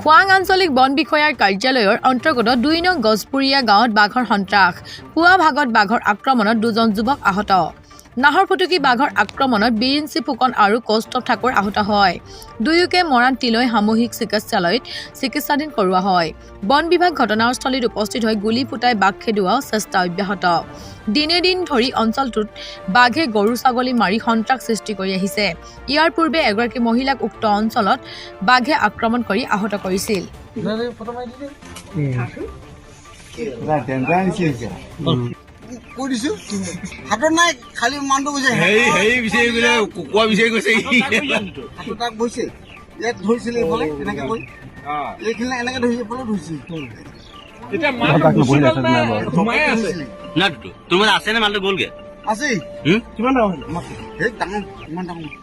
খোৱাং আঞ্চলিক বন বিষয়াৰ কাৰ্যালয়ৰ অন্তৰ্গত ২ নং গছপুৰীয়া গাঁৱত বাঘৰ সন্ত্ৰাস পুৱা ভাগত বাঘৰ আক্ৰমণত ২জন যুৱক আহত নাহৰফুটুকী বাঘৰ আক্ৰমণত বিৰিঞ্চি ফুকন আৰু কৌস্তভ ঠাকুৰ আহত হয় দুয়োকে মৰাণ তিলৈ সামূহিক চিকিৎসালয়ত চিকিৎসাধীন কৰোৱা হয় বন বিভাগ ঘটনাস্থলীত উপস্থিত হৈ গুলী ফুটাই বাঘ খেদোৱা চেষ্টা অব্যাহত দিনে দিন ধৰি অঞ্চলটোত বাঘে গৰু ছাগলী মাৰি সন্ত্ৰাস সৃষ্টি কৰি আহিছে ইয়াৰ পূৰ্বে এগৰাকী মহিলাক উক্ত অঞ্চলত বাঘে আক্ৰমণ কৰি আহত কৰিছিল হাতত নাই খালি মানটো গৈছে কুকুৰা বিচাৰি গৈছে তাক গৈছে ইয়াত ধৰিছিলে এইফালে এনেকে কৈ এইখিনি এনেকে ধৰিছে এইফালে ধৰিছিল তোমাৰ আছে নে মালটো গ'লগে আছে কিমান ডাঙৰ ইমান ডাঙৰ